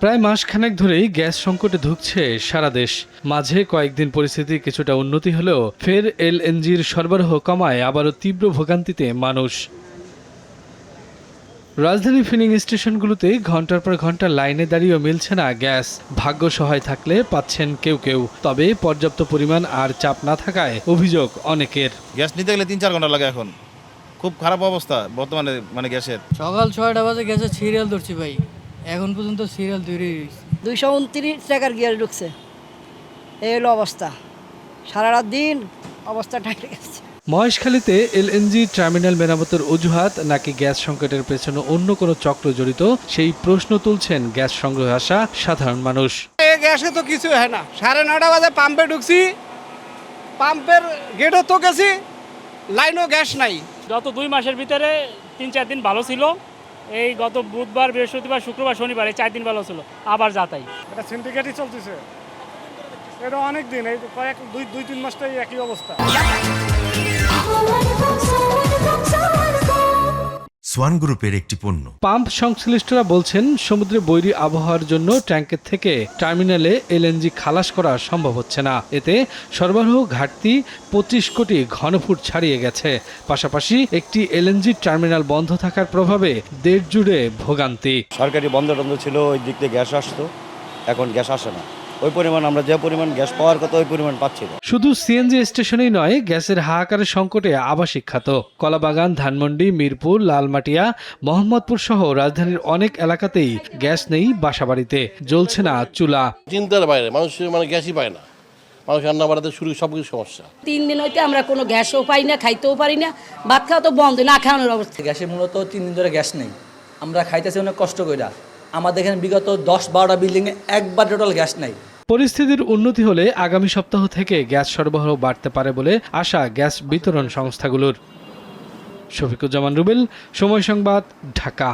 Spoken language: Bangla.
প্রায় মাসখানেক ধরেই গ্যাস সংকটে ধুঁকছে সারা দেশ। মাঝে কয়েকদিন পরিস্থিতি কিছুটা উন্নতি হলেও ফের এলএনজির সরবরাহ কমায় আবারও তীব্র ভোগান্তিতে মানুষ। রাজধানী ফিলিং স্টেশনগুলোতে ঘন্টার পর ঘন্টা লাইনে দাঁড়িয়েও মিলছে না গ্যাস। ভাগ্য সহায় থাকলে পাচ্ছেন কেউ কেউ, তবে পর্যাপ্ত পরিমাণ আর চাপ না থাকায় অভিযোগ অনেকের। গ্যাস নিতে গেলে ৩-৪ ঘন্টা লাগে। এখন খুব খারাপ অবস্থা বর্তমানে গ্যাসের। সকাল ৬টা বাজে গ্যাসের সিরিয়াল ধরছি ভাই, এখন পর্যন্ত সিরিয়াল তৈরি হয়েছে। 229 টাকার গ্যাস ঢুকছে, এই হলো অবস্থা। সারা রাত দিন অবস্থা টাইট গেছে। মহেশখালীতে এলএনজি টার্মিনাল মেরামতের অজুহাত নাকি গ্যাস সংকটের পেছনে অন্য কোনো চক্র জড়িত, সেই প্রশ্ন তুলছেন গ্যাস সংগ্রহে আসা সাধারণ মানুষ। গ্যাসে তো কিছু হয় না। 9:30 বাজে পাম্পে ঢুকছি, পাম্পের গেটও তো গেছি, লাইনও গ্যাস নাই। গত 2 মাসের ভিতরে 3-4 দিন ভালো ছিল। এই গত বুধবার, বৃহস্পতিবার, শুক্রবার, শনিবার এই 4 দিন ভালো ছিল, আবার যাতাই। এটা সিন্ডিকেটই চলতেছে, এটা অনেক দিন, এই কয়েক 2-3 মাসটাই একই অবস্থা। সোয়ান গ্রুপের একটি পণ্য। পাম্প সংশ্লিষ্টরা বলছেন, সমুদ্রে বৈরী আবহাওয়ার জন্য ট্যাঙ্কের থেকে টার্মিনালে এলএনজি খালাস করা সম্ভব হচ্ছে না। এতে সরবরাহ ঘাটতি 25 কোটি ঘনফুট ছাড়িয়ে গেছে। পাশাপাশি একটি এলএনজি টার্মিনাল বন্ধ থাকার প্রভাবে দেশ জুড়ে ভোগান্তি। সরকারি বন্ধ ছিল, ওই দিক থেকে গ্যাস আসতো, এখন গ্যাস আসে না। ওই পরিমাণ আমরা যে পরিমাণ গ্যাস পাওয়ার কথা ওই পরিমাণ পাচ্ছি না। শুধু সিএনজি স্টেশনেই নয়, গ্যাসের হাহাকারের সংকটে আবাসিক খাত। কলাবাগান, ধানমন্ডি, মিরপুর, লালমাটিয়া, মোহাম্মদপুর সহ রাজধানীর অনেক এলাকাতেই গ্যাস নেই, বাসাবাড়িতে জ্বলছে না চুলা। চিন্তার বাইরে, মানুষ গ্যাসই পায় না। মানুষ রান্না বাড়াতে শুরু সবকিছু সমস্যা। 3 দিন হইতে আমরা কোনো গ্যাসও পাই না, খাইতেও পারি না, ভাত খাওয়া তো বন্ধ, না খাওয়ানোর অবস্থা। গ্যাসের মূলত 3 দিন ধরে গ্যাস নেই, আমরা খাইতেছি অনেক কষ্ট কইরা। আমাদের এখানে বিগত 10-12টা বিল্ডিংয়ে একবার টোটাল গ্যাস নাই। পরিস্থিতির উন্নতি হলে আগামী সপ্তাহ থেকে গ্যাস সরবরাহ বাড়তে পারে বলে আশা গ্যাস বিতরণ সংস্থাগুলোর। শফিকুজ্জামান রুবেল, সময় সংবাদ, ঢাকা।